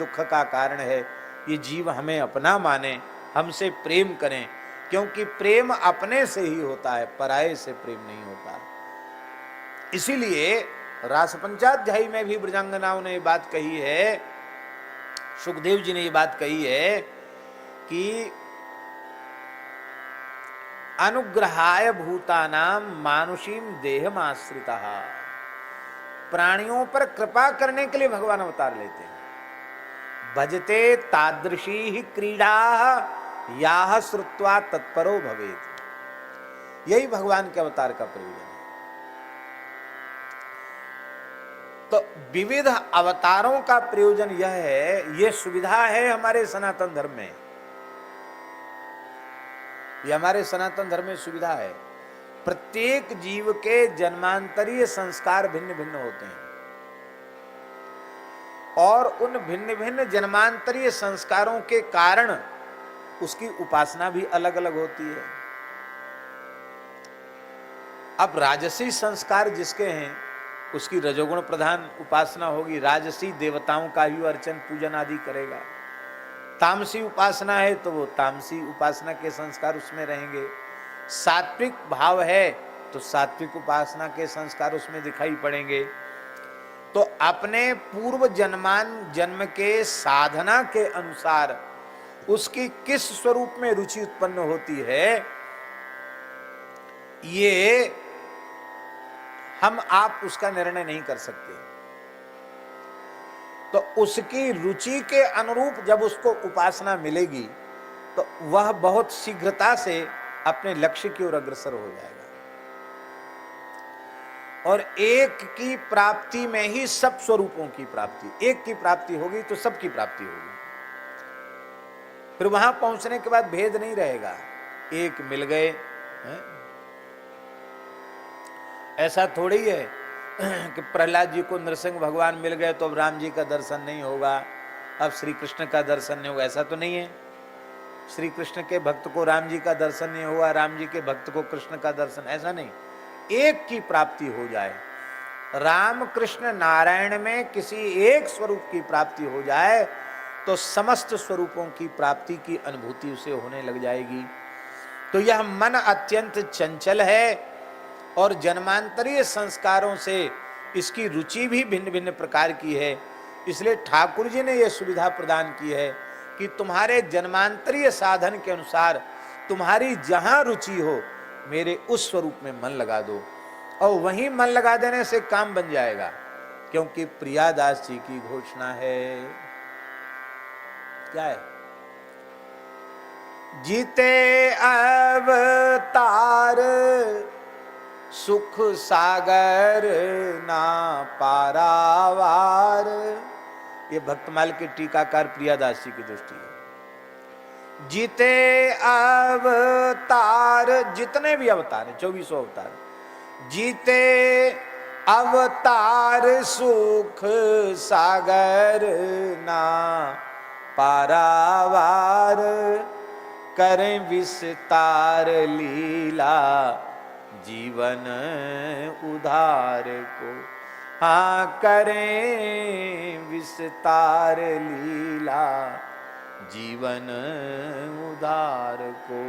दुख का कारण है। ये जीव हमें अपना माने, हमसे प्रेम करें, क्योंकि प्रेम अपने से ही होता है, पराये से प्रेम नहीं होता। इसीलिए रास पंचाध्यायी में भी ब्रजांगनाओं ने ये बात कही है, सुखदेव जी ने ये बात कही है कि अनुग्रहाय भूतानाम मानुषीम देहमाश्रितः, प्राणियों पर कृपा करने के लिए भगवान अवतार लेते हैं। भजते तादृशी ही क्रीड़ा याह श्रुत्वा तत्परो भवेत्, यही भगवान के अवतार का प्रयोजन है। तो विविध अवतारों का प्रयोजन यह है, यह सुविधा है हमारे सनातन धर्म में, यह हमारे सनातन धर्म में सुविधा है। प्रत्येक जीव के जन्मांतरीय संस्कार भिन्न भिन्न होते हैं और उन भिन्न भिन्न जन्मांतरीय संस्कारों के कारण उसकी उपासना भी अलग अलग होती है। अब राजसी संस्कार जिसके हैं उसकी रजोगुण प्रधान उपासना होगी, राजसी देवताओं का ही अर्चन पूजन आदि करेगा। तामसी उपासना है तो वो तामसी उपासना के संस्कार उसमें रहेंगे। सात्विक भाव है तो सात्विक उपासना के संस्कार उसमें दिखाई पड़ेंगे। तो अपने पूर्व जन्म के साधना के अनुसार उसकी किस स्वरूप में रुचि उत्पन्न होती है, ये हम आप उसका निर्णय नहीं कर सकते। तो उसकी रुचि के अनुरूप जब उसको उपासना मिलेगी तो वह बहुत शीघ्रता से अपने लक्ष्य की ओर अग्रसर हो जाएगा। और एक की प्राप्ति में ही सब स्वरूपों की प्राप्ति, एक की प्राप्ति होगी तो सबकी प्राप्ति होगी। फिर वहां पहुंचने के बाद भेद नहीं रहेगा, एक मिल गए हैं? ऐसा थोड़ी है कि प्रहलाद जी को नरसिंह भगवान मिल गए तो अब राम जी का दर्शन नहीं होगा, अब श्री कृष्ण का दर्शन नहीं होगा, ऐसा तो नहीं है। श्री कृष्ण के भक्त को राम जी का दर्शन नहीं हुआ, राम जी के भक्त को कृष्ण का दर्शन, ऐसा नहीं। एक की प्राप्ति हो जाए, राम कृष्ण नारायण में किसी एक स्वरूप की प्राप्ति हो जाए तो समस्त स्वरूपों की प्राप्ति की अनुभूति उसे होने लग जाएगी। तो यह मन अत्यंत चंचल है और जन्मांतरीय संस्कारों से इसकी रुचि भी भिन्न भिन्न प्रकार की है। इसलिए ठाकुर जी ने यह सुविधा प्रदान की है कि तुम्हारे जन्मांतरीय साधन के अनुसार तुम्हारी जहां रुचि हो मेरे उस स्वरूप में मन लगा दो, और वहीं मन लगा देने से काम बन जाएगा। क्योंकि प्रियादास जी की घोषणा है, क्या है? जीते अवतार सुख सागर ना पारावार, ये भक्तमाल के टीकाकार प्रियादास जी की दृष्टि है। जीते अवतार, जितने भी अवतार हैं, 24 अवतार, जीते अवतार सुख सागर ना पारावार, करें विस्तार लीला जीवन उधार को। हाँ, करें विस्तार लीला जीवन उधार को।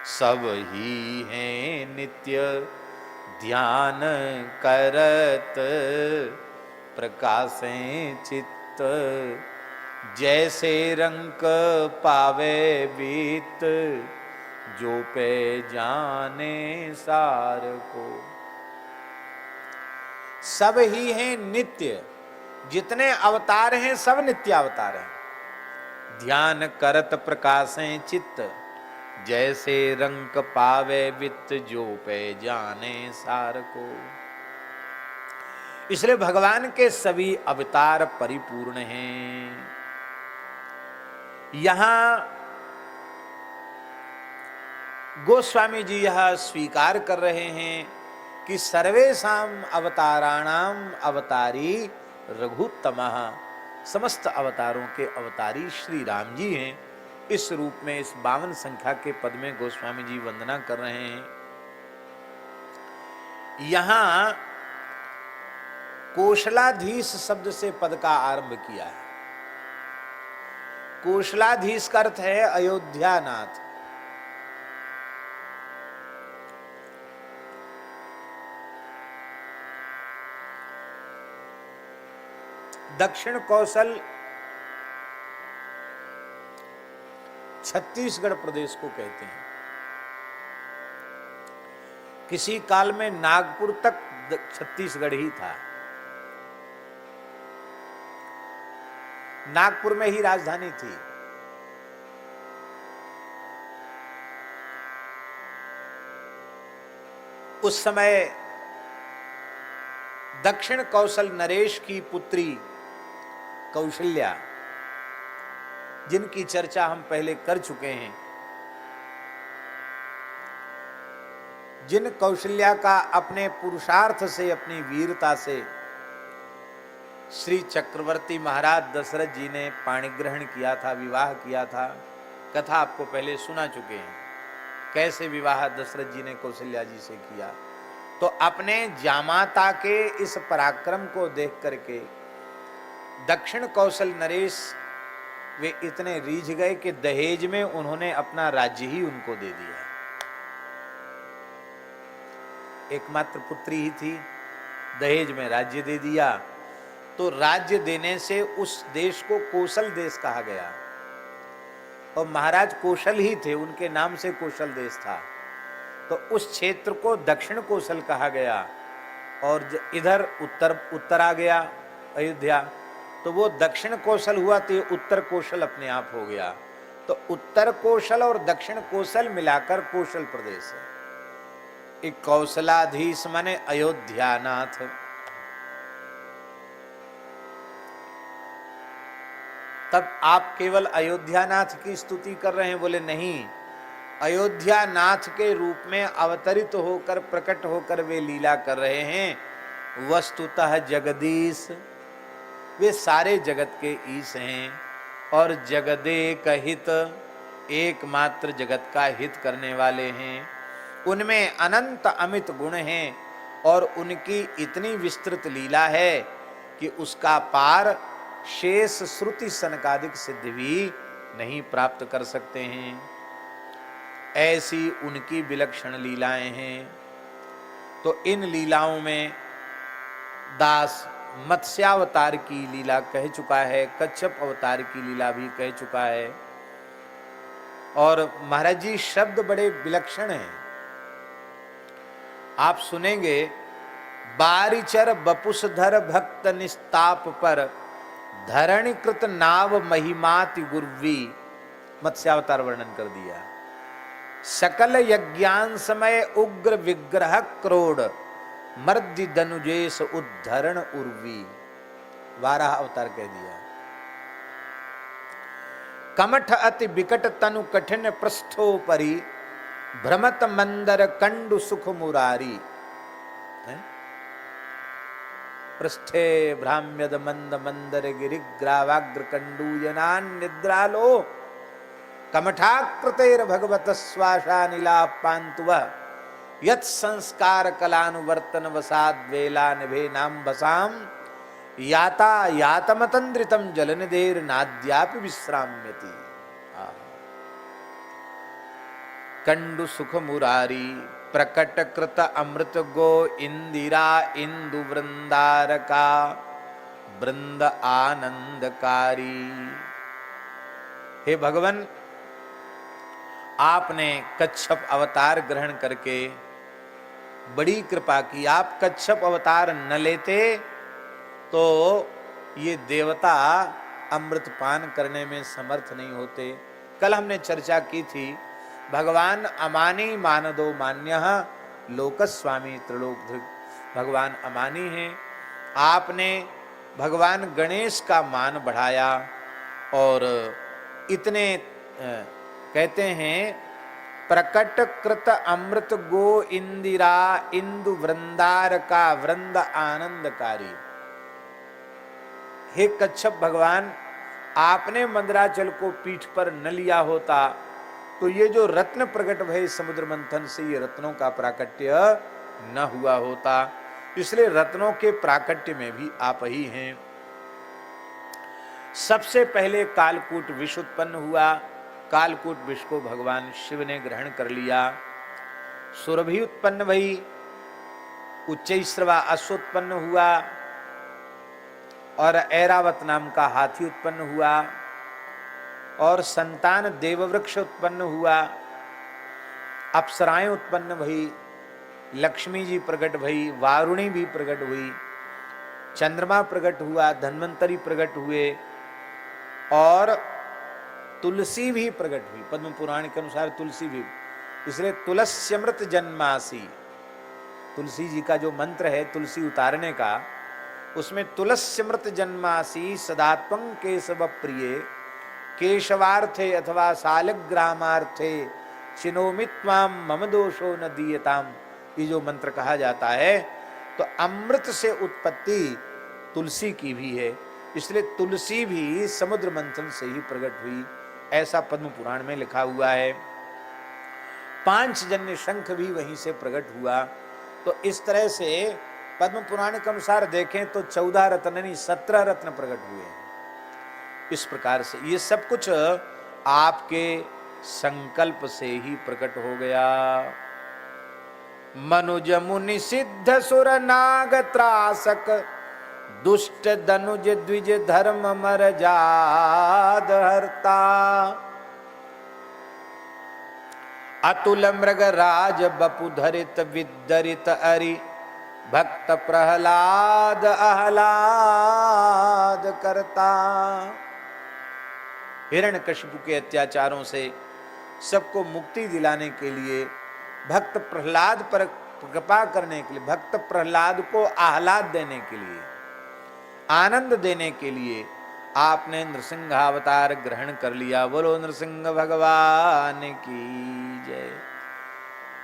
सब ही हैं नित्य ध्यान करत, प्रकाशें चित्त जैसे रंग पावे बीत, जो पे जाने सार को। सब ही हैं नित्य, जितने अवतार हैं सब नित्य अवतार हैं। ध्यान करत प्रकाशें चित्त, जैसे रंग पावे वित्त, जो पे जाने सार को। इसलिए भगवान के सभी अवतार परिपूर्ण हैं। यहां गोस्वामी जी यह स्वीकार कर रहे हैं कि सर्वेषाम अवताराणाम अवतारी रघुत्तमः, समस्त अवतारों के अवतारी श्री राम जी हैं। इस रूप में इस 52 संख्या के पद में गोस्वामी जी वंदना कर रहे हैं। यहां कोशलाधीश शब्द से पद का आरंभ किया है। कोशलाधीश का अर्थ है अयोध्यानाथ। दक्षिण कौशल छत्तीसगढ़ प्रदेश को कहते हैं। किसी काल में नागपुर तक छत्तीसगढ़ ही था। नागपुर में ही राजधानी थी। उस समय दक्षिण कौशल नरेश की पुत्री कौशल्या, जिनकी चर्चा हम पहले कर चुके हैं, जिन कौशल्या का अपने पुरुषार्थ से, अपनी वीरता से श्री चक्रवर्ती महाराज दशरथ जी ने पाणिग्रहण किया था, विवाह किया था। कथा आपको पहले सुना चुके हैं, कैसे विवाह दशरथ जी ने कौशल्या जी से किया। तो अपने जामाता के इस पराक्रम को देख करके दक्षिण कौशल नरेश वे इतने रीझ गए कि दहेज में उन्होंने अपना राज्य ही उनको दे दिया। एकमात्र पुत्री ही थी, दहेज में राज्य दे दिया। तो राज्य देने से उस देश को कौशल देश कहा गया, और महाराज कौशल ही थे, उनके नाम से कौशल देश था। तो उस क्षेत्र को दक्षिण कौशल कहा गया, और इधर उत्तर आ गया अयोध्या, तो वो दक्षिण कौशल हुआ, तो ये उत्तर कौशल अपने आप हो गया। तो उत्तर कौशल और दक्षिण कौशल मिलाकर कौशल प्रदेश है। एक कौशलाधीश माने अयोध्यानाथ। तब आप केवल अयोध्यानाथ की स्तुति कर रहे हैं? बोले नहीं, अयोध्यानाथ के रूप में अवतरित होकर, प्रकट होकर वे लीला कर रहे हैं। वस्तुतः जगदीश, वे सारे जगत के ईश हैं, और जगदेक हित, एकमात्र जगत का हित करने वाले हैं। उनमें अनंत अमित गुण हैं, और उनकी इतनी विस्तृत लीला है कि उसका पार शेष श्रुति सनकादिक सिद्ध भी नहीं प्राप्त कर सकते हैं। ऐसी उनकी विलक्षण लीलाएं हैं। तो इन लीलाओं में दास मत्स्यावतार की लीला कह चुका है, कच्छप अवतार की लीला भी कह चुका है। और महाराज जी शब्द बड़े विलक्षण हैं, आप सुनेंगे। बारिचर बपुसधर भक्त निस्ताप पर, धरणीकृत नाव महिमाति गुर्वी, मत्स्यावतार वर्णन कर दिया। सकल यज्ञान समय उग्र विग्रह क्रोड, मर्दि दनुजेश उद्धरण उर्वी, वाराह अवतार कह दिया। कमठ अति विकट तनु कठिन पृष्ठो परी, भ्रमत मंदर कंडु सुख मुरारी। पृष्ठे भ्राम्यद मंद मंदर गिरिग्रावाग्र कंडूयनान निद्रालो, कमठाकृतेर भगवत श्वासानिला पांतुव, यत् संस्कार कलानुवर्तन वसाद वेला निभे नाम भसाम, याता यातमतंद्रितम जलनिधेर नाद्यापि विश्राम्यति। कंडु सुख मुरारी, प्रकट कृत अमृत गो इंदिरा इंदु वृंदारका, वृंद आनंदकारी। हे भगवान, आपने कच्छप अवतार ग्रहण करके बड़ी कृपा की। आप कच्छप अवतार न लेते तो ये देवता अमृत पान करने में समर्थ नहीं होते। कल हमने चर्चा की थी, भगवान अमानी मानदो मान्यः लोकस्वामी त्रिलोकधृक्। भगवान अमानी हैं। आपने भगवान गणेश का मान बढ़ाया, और इतने कहते हैं प्रकट कृत अमृत गो इंदिरा इंदु वृंदार का, वृंद आनंदकारी। हे कच्छप भगवान, आपने मंदराचल को पीठ पर न लिया होता तो ये जो रत्न प्रकट भय समुद्र मंथन से, ये रत्नों का प्राकट्य न हुआ होता। इसलिए रत्नों के प्राकट्य में भी आप ही हैं। सबसे पहले कालकूट विष उत्पन्न हुआ। कालकूट विष को भगवान शिव ने ग्रहण कर लिया। सुरभि उत्पन्न भई, उच्चैश्रवा अश्व उत्पन्न हुआ और ऐरावत नाम का हाथी उत्पन्न हुआ और संतान देववृक्ष उत्पन्न हुआ। अप्सराएं उत्पन्न भई, लक्ष्मी जी प्रकट भई, वारुणी भी प्रकट हुई, चंद्रमा प्रकट हुआ, धन्वंतरी प्रकट हुए और तुलसी भी प्रकट हुई। पद्म पुराण के अनुसार तुलसी भी, इसलिए तुलस्यमृत जन्मासी, तुलसी जी का जो मंत्र है तुलसी उतारने का, उसमें तुलस्यमृत जन्मासी सदात्मं केशव प्रिय केशवार्थे अथवा शालिग्रामार्थे चिनोमित्वाम मम दोषो न दीयताम, ये जो मंत्र कहा जाता है, तो अमृत से उत्पत्ति तुलसी की भी है, इसलिए तुलसी भी समुद्र मंथन से ही प्रकट हुई, ऐसा पद्म पुराण में लिखा हुआ है। पांचजन्य शंख भी वहीं से प्रकट हुआ। तो इस तरह से पद्म पुराण के अनुसार देखें तो 14 रत्न नहीं 17 रत्न प्रकट हुए हैं। इस प्रकार से ये सब कुछ आपके संकल्प से ही प्रकट हो गया। मनुज मुनि सिद्ध सुर नाग त्रासक दुष्ट दनुज द्विज धर्म मर जाद हरता, अतुल मृग राज बपु धरित विदरित अरि भक्त प्रहलाद आह्लाद करता। हिरण्यकशिपु के अत्याचारों से सबको मुक्ति दिलाने के लिए, भक्त प्रहलाद पर कृपा करने के लिए, भक्त प्रहलाद को आह्लाद देने के लिए, आनंद देने के लिए आपने नृसिंहावतार ग्रहण कर लिया। बोलो नृसिंह भगवान की जय।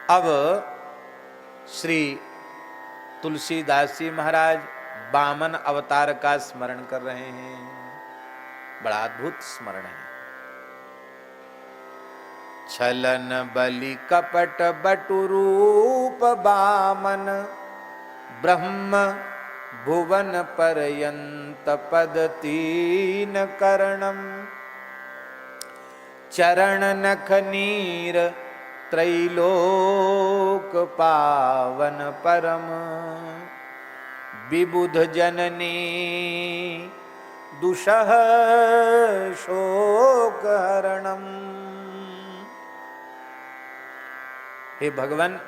अब श्री तुलसीदास जी महाराज वामन अवतार का स्मरण कर रहे हैं। बड़ा अद्भुत स्मरण है। छलन बलि कपट बटु रूप वामन ब्रह्म भुवन पर्यंत पद तीन करणम, चरण नख नीर त्रैलोक पावन परम, विबुध जननी दुषह शोक हरणम। हे भगवान,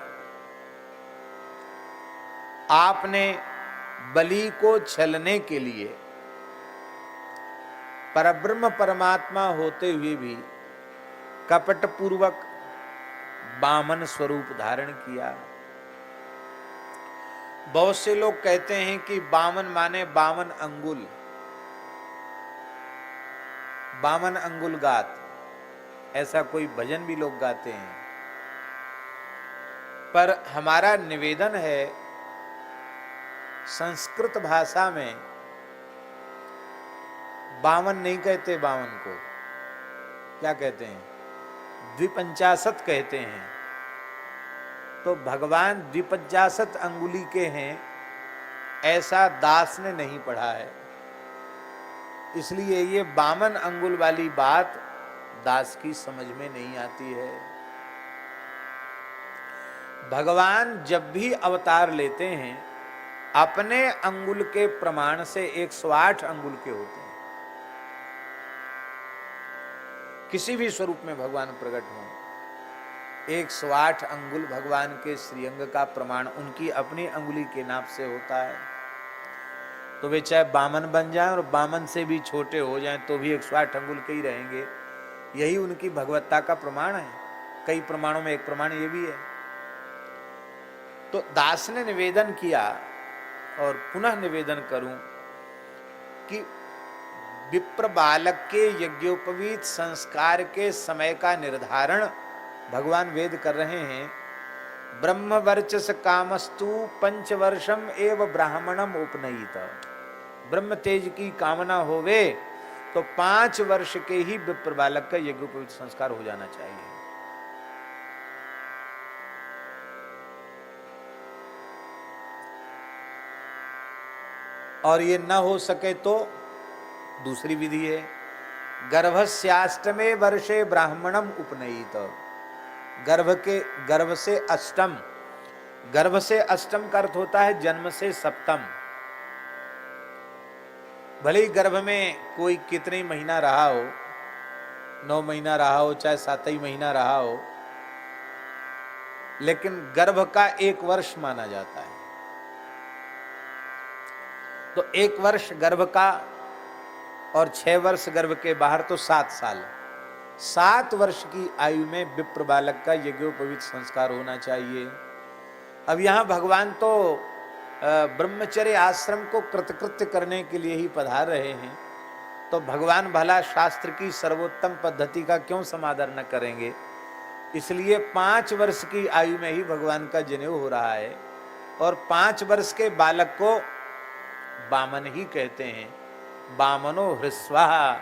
आपने बलि को छलने के लिए परब्रह्म परमात्मा होते हुए भी कपट पूर्वक वामन स्वरूप धारण किया। बहुत से लोग कहते हैं कि वामन माने 52 अंगुल, 52 अंगुल गात, ऐसा कोई भजन भी लोग गाते हैं। पर हमारा निवेदन है, संस्कृत भाषा में 52 नहीं कहते, 52 को क्या कहते हैं? 250 कहते हैं। तो भगवान 250 अंगुली के हैं, ऐसा दास ने नहीं पढ़ा है। इसलिए ये 52 अंगुल वाली बात दास की समझ में नहीं आती है। भगवान जब भी अवतार लेते हैं, अपने अंगुल के प्रमाण से 108 अंगुल के होते हैं। किसी भी स्वरूप में भगवान प्रकट हों, 108 अंगुल भगवान के श्रीअंग का प्रमाण उनकी अपनी अंगुली के नाप से होता है। तो वे चाहे 52 बन जाएं और 52 से भी छोटे हो जाएं तो भी 108 अंगुल के ही रहेंगे। यही उनकी भगवत्ता का प्रमाण है। कई प्रमाणों में एक प्रमाण ये भी है। तो दास ने निवेदन किया और पुनः निवेदन करूं कि विप्र बालक के यज्ञोपवीत संस्कार के समय का निर्धारण भगवान वेद कर रहे हैं। ब्रह्म वर्चस कामस्तु 5 वर्षम एव ब्राह्मणम उपनयित। ब्रह्म तेज की कामना होवे तो 5 वर्ष के ही विप्र बालक का यज्ञोपवीत संस्कार हो जाना चाहिए। और ये न हो सके तो दूसरी विधि है, गर्भस्याष्टमे वर्षे ब्राह्मणम उपनयित। गर्भ से अष्टम, गर्भ से अष्टम का अर्थ होता है जन्म से सप्तम। भले ही गर्भ में कोई कितने महीना रहा हो, 9 महीना रहा हो, चाहे 7 ही महीना रहा हो, लेकिन गर्भ का 1 वर्ष माना जाता है। तो 1 वर्ष गर्भ का और 6 वर्ष गर्भ के बाहर, तो 7 साल। 7 वर्ष की आयु में विप्र बालक का यज्ञोपवीत संस्कार होना चाहिए। अब यहाँ भगवान तो ब्रह्मचर्य आश्रम को कृतकृत्य करने के लिए ही पधार रहे हैं, तो भगवान भला शास्त्र की सर्वोत्तम पद्धति का क्यों समादर न करेंगे। इसलिए 5 वर्ष की आयु में ही भगवान का जनेऊ हो रहा है, और 5 वर्ष के बालक को बामन ही कहते हैं। बामनो हृस्वाह,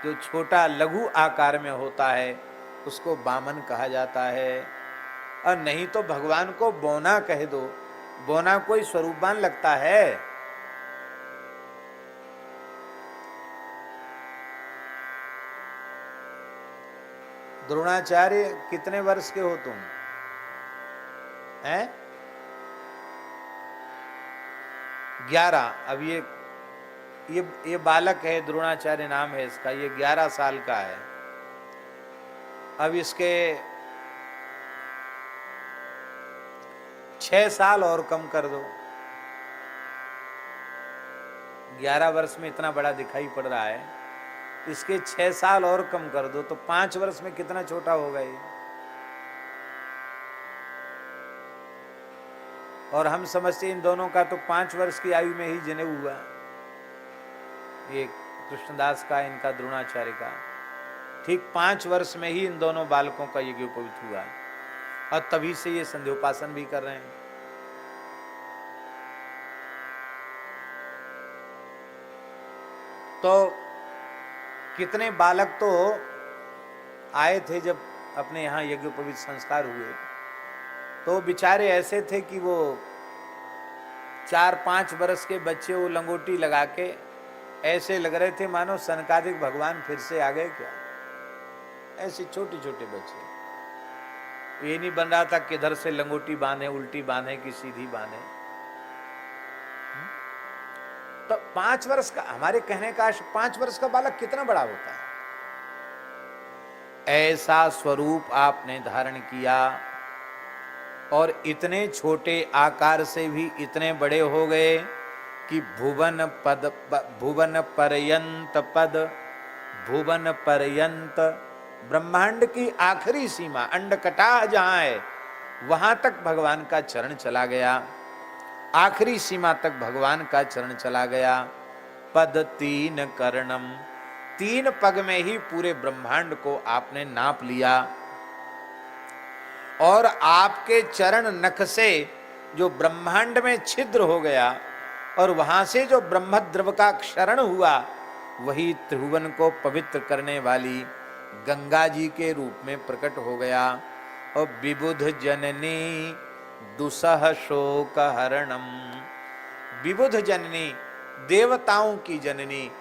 जो छोटा लघु आकार में होता है उसको बामन कहा जाता है। और नहीं तो भगवान को बौना कह दो, बौना कोई स्वरूपवान लगता है। द्रोणाचार्य कितने वर्ष के हो तुम? हैं? 11। अब ये बालक है, द्रोणाचार्य नाम है इसका, ये 11 साल का है। अब इसके 6 साल और कम कर दो। 11 वर्ष में इतना बड़ा दिखाई पड़ रहा है, इसके 6 साल और कम कर दो तो 5 वर्ष में कितना छोटा होगा ये। और हम समझते इन दोनों का तो 5 वर्ष की आयु में ही जनेऊ हुआ, ये कृष्णदास का, इनका द्रोणाचार्य का। ठीक 5 वर्ष में ही इन दोनों बालकों का यज्ञोपवीत हुआ, और तभी से ये संध्योपासन भी कर रहे हैं। तो कितने बालक तो आए थे जब अपने यहाँ यज्ञोपवीत संस्कार हुए, तो बेचारे ऐसे थे कि वो 4-5 वर्ष के बच्चे वो लंगोटी लगा के ऐसे लग रहे थे मानो सनकादिक भगवान फिर से आ गए क्या। ऐसे छोटे छोटे बच्चे, ये नहीं बन रहा था किधर से लंगोटी बांधे, उल्टी बांधे कि सीधी बांधे। तो 5 वर्ष का, हमारे कहने का 5 वर्ष का बालक कितना बड़ा होता है। ऐसा स्वरूप आपने धारण किया, और इतने छोटे आकार से भी इतने बड़े हो गए कि भुवन पर्यंत, ब्रह्मांड की आखिरी सीमा अंडकटाह जहां है वहां तक भगवान का चरण चला गया। आखिरी सीमा तक भगवान का चरण चला गया। पद 3 कर्णम, 3 पग में ही पूरे ब्रह्मांड को आपने नाप लिया। और आपके चरण नख से जो ब्रह्मांड में छिद्र हो गया, और वहां से जो ब्रह्मद्रव का क्षरण हुआ, वही त्रिभुवन को पवित्र करने वाली गंगा जी के रूप में प्रकट हो गया। और विबुध जननी दुसह शोक हरणम, विबुध जननी, देवताओं की जननी,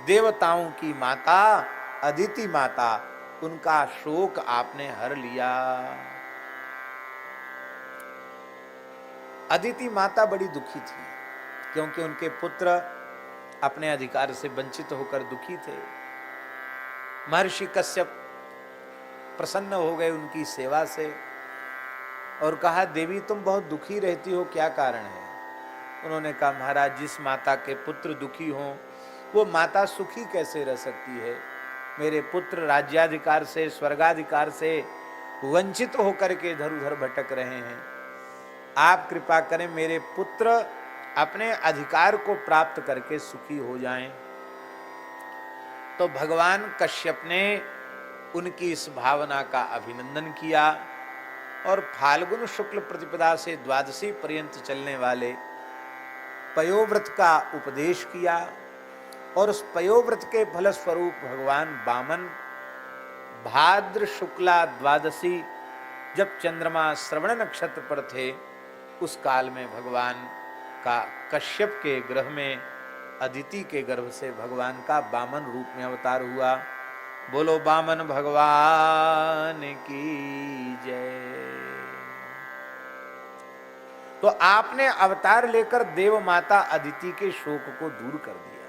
देवताओं की माता, अदिति माता, उनका शोक आपने हर लिया। अदिति माता बड़ी दुखी थी, क्योंकि उनके पुत्र अपने अधिकार से वंचित होकर दुखी थे। महर्षि कश्यप प्रसन्न हो गए उनकी सेवा से, और कहा देवी तुम बहुत दुखी रहती हो, क्या कारण है। उन्होंने कहा महाराज, जिस माता के पुत्र दुखी हों वो माता सुखी कैसे रह सकती है। मेरे पुत्र राज्याधिकार से, स्वर्गाधिकार से वंचित होकर के इधर उधर भटक रहे हैं। आप कृपा करें मेरे पुत्र अपने अधिकार को प्राप्त करके सुखी हो जाएं। तो भगवान कश्यप ने उनकी इस भावना का अभिनंदन किया, और फाल्गुन शुक्ल प्रतिपदा से द्वादशी पर्यंत चलने वाले पयोव्रत का उपदेश किया। और उस पयोव्रत के फलस्वरूप भगवान वामन भाद्र शुक्ला द्वादशी, जब चंद्रमा श्रवण नक्षत्र पर थे, उस काल में भगवान का कश्यप के गृह में अदिति के गर्भ से भगवान का वामन रूप में अवतार हुआ। बोलो वामन भगवान की जय। तो आपने अवतार लेकर देव माता अदिति के शोक को दूर कर दिया।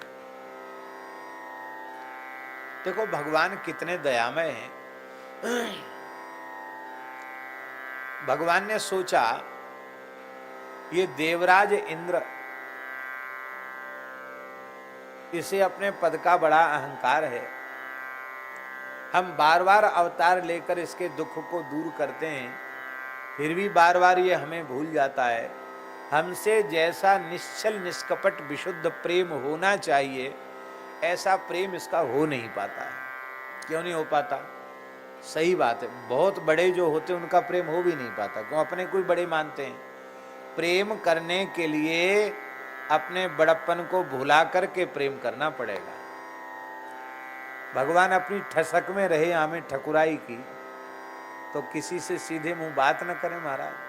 देखो भगवान कितने दयामय हैं। भगवान ने सोचा ये देवराज इंद्र, इसे अपने पद का बड़ा अहंकार है, हम बार बार अवतार लेकर इसके दुख को दूर करते हैं, फिर भी बार बार ये हमें भूल जाता है। हमसे जैसा निश्चल निष्कपट विशुद्ध प्रेम होना चाहिए, ऐसा प्रेम इसका हो नहीं पाता है। क्यों नहीं हो पाता? सही बात है, बहुत बड़े जो होते हैं उनका प्रेम हो भी नहीं पाता। क्यों? अपने कोई बड़े मानते हैं। प्रेम करने के लिए अपने बड़प्पन को भुला करके प्रेम करना पड़ेगा। भगवान अपनी ठसक में रहे, हमें ठकुराई की, तो किसी से सीधे मुंह बात न करें महाराज।